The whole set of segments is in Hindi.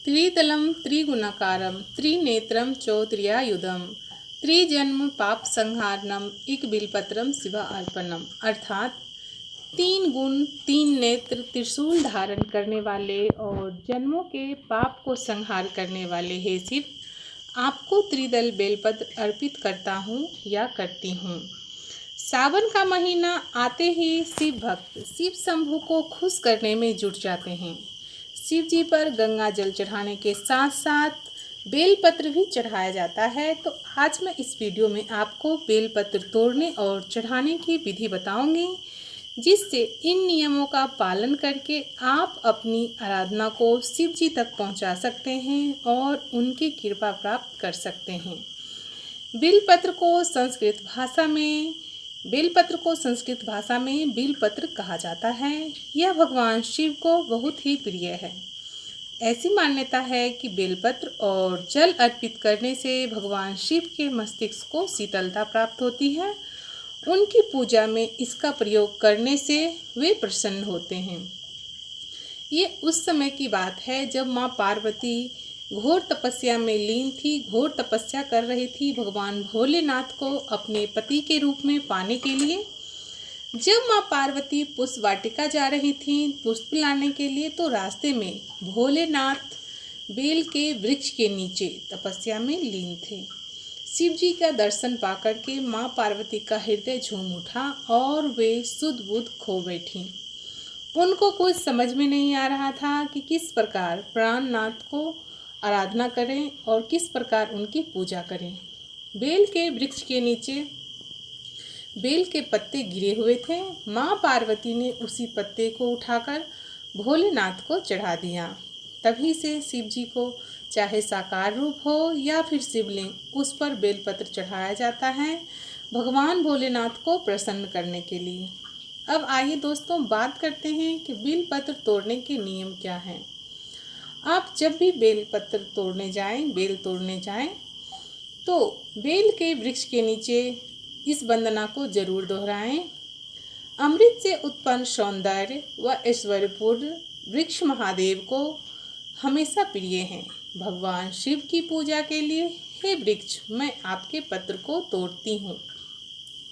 त्रिदलं त्रिगुणाकारं त्रिनेत्रं चौत्रियायुधं त्रिजन्म पाप संहारणम एक बिलपत्रम शिवा अर्पणम। अर्थात 3 गुण 3 नेत्र त्रिशूल धारण करने वाले और जन्मों के पाप को संहार करने वाले हे शिव, आपको त्रिदल बेलपत्र अर्पित करता हूँ या करती हूँ। सावन का महीना आते ही शिव भक्त शिव शंभू को खुश करने में जुट जाते हैं। शिव जी पर गंगा जल चढ़ाने के साथ साथ बेलपत्र भी चढ़ाया जाता है। तो आज मैं इस वीडियो में आपको बेलपत्र तोड़ने और चढ़ाने की विधि बताऊंगी, जिससे इन नियमों का पालन करके आप अपनी आराधना को शिव जी तक पहुंचा सकते हैं और उनकी कृपा प्राप्त कर सकते हैं। बेलपत्र को संस्कृत भाषा में बेलपत्र कहा जाता है। यह भगवान शिव को बहुत ही प्रिय है। ऐसी मान्यता है कि बेलपत्र और जल अर्पित करने से भगवान शिव के मस्तिष्क को शीतलता प्राप्त होती है। उनकी पूजा में इसका प्रयोग करने से वे प्रसन्न होते हैं। ये उस समय की बात है जब माँ पार्वती घोर तपस्या में लीन थी, घोर तपस्या कर रही थी भगवान भोलेनाथ को अपने पति के रूप में पाने के लिए। जब माँ पार्वती पुष्प वाटिका जा रही थी पुष्प लाने के लिए, तो रास्ते में भोलेनाथ बेल के वृक्ष के नीचे तपस्या में लीन थे। शिव जी का दर्शन पाकर के माँ पार्वती का हृदय झूम उठा और वे सुध बुध खो बैठी। उनको कुछ समझ में नहीं आ रहा था कि किस प्रकार प्राणनाथ को आराधना करें और किस प्रकार उनकी पूजा करें। बेल के वृक्ष के नीचे बेल के पत्ते गिरे हुए थे। माँ पार्वती ने उसी पत्ते को उठाकर भोलेनाथ को चढ़ा दिया। तभी से शिव जी को चाहे साकार रूप हो या फिर शिवलिंग, उस पर बेलपत्र चढ़ाया जाता है भगवान भोलेनाथ को प्रसन्न करने के लिए। अब आइए दोस्तों बात करते हैं कि बेलपत्र तोड़ने के नियम क्या हैं। आप जब भी बेलपत्र तोड़ने जाएं, बेल तोड़ने जाएं, तो बेल के वृक्ष के नीचे इस वंदना को जरूर दोहराएं। अमृत से उत्पन्न सौंदर्य व ऐश्वर्यपूर्ण वृक्ष महादेव को हमेशा प्रिय हैं। भगवान शिव की पूजा के लिए हे वृक्ष, मैं आपके पत्र को तोड़ती हूँ।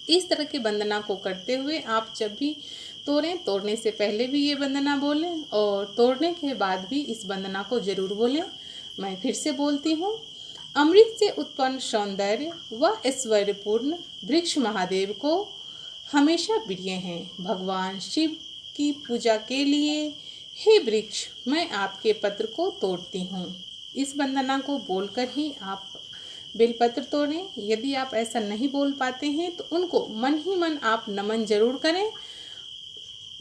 इस तरह के वंदना को करते हुए आप जब भी तोड़ें, तोड़ने से पहले भी ये वंदना बोलें और तोड़ने के बाद भी इस वंदना को जरूर बोलें। मैं फिर से बोलती हूँ, अमृत से उत्पन्न सौंदर्य व ऐश्वर्यपूर्ण वृक्ष महादेव को हमेशा प्रिय हैं। भगवान शिव की पूजा के लिए हे वृक्ष, मैं आपके पत्र को तोड़ती हूँ। इस वंदना को बोलकर ही आप बेलपत्र तोड़ें। यदि आप ऐसा नहीं बोल पाते हैं तो उनको मन ही मन आप नमन जरूर करें,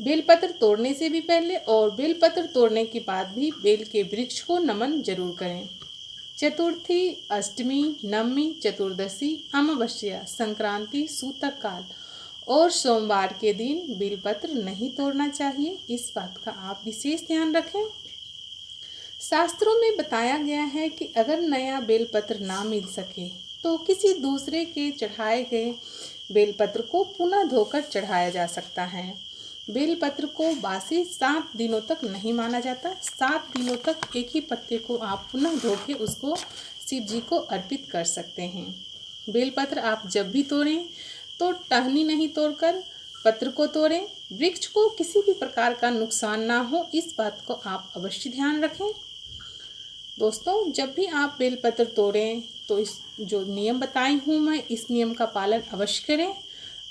बेलपत्र तोड़ने से भी पहले और बेलपत्र तोड़ने के बाद भी बेल के वृक्ष को नमन जरूर करें। चतुर्थी, अष्टमी, नवमी, चतुर्दशी, अमावस्या, संक्रांति, सूतक काल और सोमवार के दिन बेलपत्र नहीं तोड़ना चाहिए। इस बात का आप विशेष ध्यान रखें। शास्त्रों में बताया गया है कि अगर नया बेलपत्र ना मिल सके तो किसी दूसरे के चढ़ाए गए बेलपत्र को पुनः धोकर चढ़ाया जा सकता है। बेलपत्र को बासी 7 दिनों तक नहीं माना जाता। 7 दिनों तक एक ही पत्ते को आप पुनः धो के उसको शिव जी को अर्पित कर सकते हैं। बेलपत्र आप जब भी तोड़ें तो टहनी नहीं तोड़कर पत्र को तोड़ें। वृक्ष को किसी भी प्रकार का नुकसान ना हो, इस बात को आप अवश्य ध्यान रखें। दोस्तों, जब भी आप बेलपत्र तोड़ें तो इस जो नियम बताई हूँ मैं, इस नियम का पालन अवश्य करें।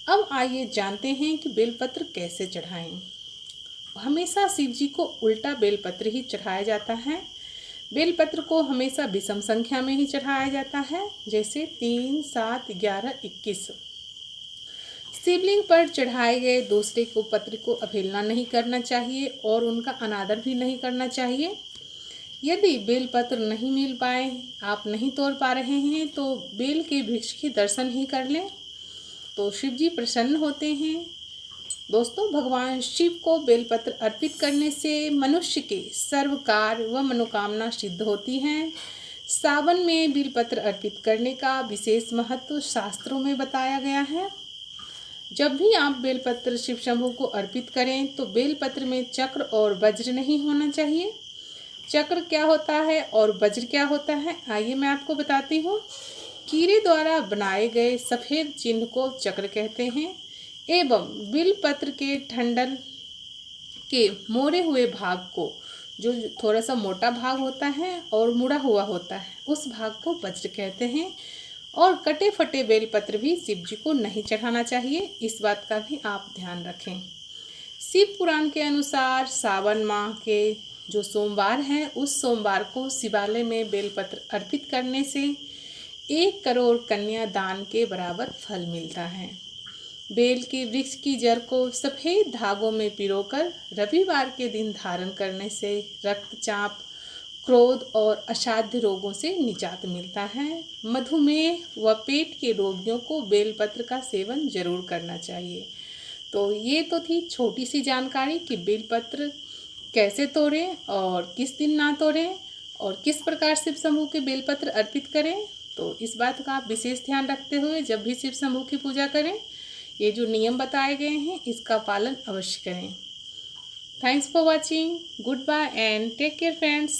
अब आइए जानते हैं कि बेलपत्र कैसे चढ़ाएं। हमेशा शिव जी को उल्टा बेलपत्र ही चढ़ाया जाता है। बेलपत्र को हमेशा विषम संख्या में ही चढ़ाया जाता है, जैसे 3, 7, 11, 21। शिवलिंग पर चढ़ाए गए दूसरे को पत्र को अवहेलना नहीं करना चाहिए और उनका अनादर भी नहीं करना चाहिए। यदि बेलपत्र नहीं मिल पाए, आप नहीं तोड़ पा रहे हैं, तो बेल के वृक्ष के दर्शन ही कर लें, तो शिव जी प्रसन्न होते हैं। दोस्तों, भगवान शिव को बेलपत्र अर्पित करने से मनुष्य के सर्व कार्य व मनोकामना सिद्ध होती हैं। सावन में बेलपत्र अर्पित करने का विशेष महत्व शास्त्रों में बताया गया है। जब भी आप बेलपत्र शिव शंभू को अर्पित करें तो बेलपत्र में चक्र और वज्र नहीं होना चाहिए। चक्र क्या होता है और वज्र क्या होता है, आइए मैं आपको बताती हूँ। कीड़े द्वारा बनाए गए सफ़ेद चिन्ह को चक्र कहते हैं एवं बिलपत्र के ठंडल के मोड़े हुए भाग को, जो थोड़ा सा मोटा भाग होता है और मुड़ा हुआ होता है, उस भाग को वज्र कहते हैं। और कटे फटे बेलपत्र भी शिव जी को नहीं चढ़ाना चाहिए, इस बात का भी आप ध्यान रखें। शिव पुराण के अनुसार सावन माह के जो सोमवार हैं, उस सोमवार को शिवालय में बेलपत्र अर्पित करने से 1 करोड़ कन्या दान के बराबर फल मिलता है। बेल के वृक्ष की जड़ को सफ़ेद धागों में पिरोकर रविवार के दिन धारण करने से रक्तचाप, क्रोध और असाध्य रोगों से निजात मिलता है। मधुमेह व पेट के रोगियों को बेलपत्र का सेवन जरूर करना चाहिए। तो ये तो थी छोटी सी जानकारी कि बेलपत्र कैसे तोड़ें और किस दिन ना तोड़ें और किस प्रकार शिव समूह के बेलपत्र अर्पित करें। तो इस बात का आप विशेष ध्यान रखते हुए जब भी शिव समूह की पूजा करें, ये जो नियम बताए गए हैं इसका पालन अवश्य करें। Thanks for watching. Good bye and take care friends.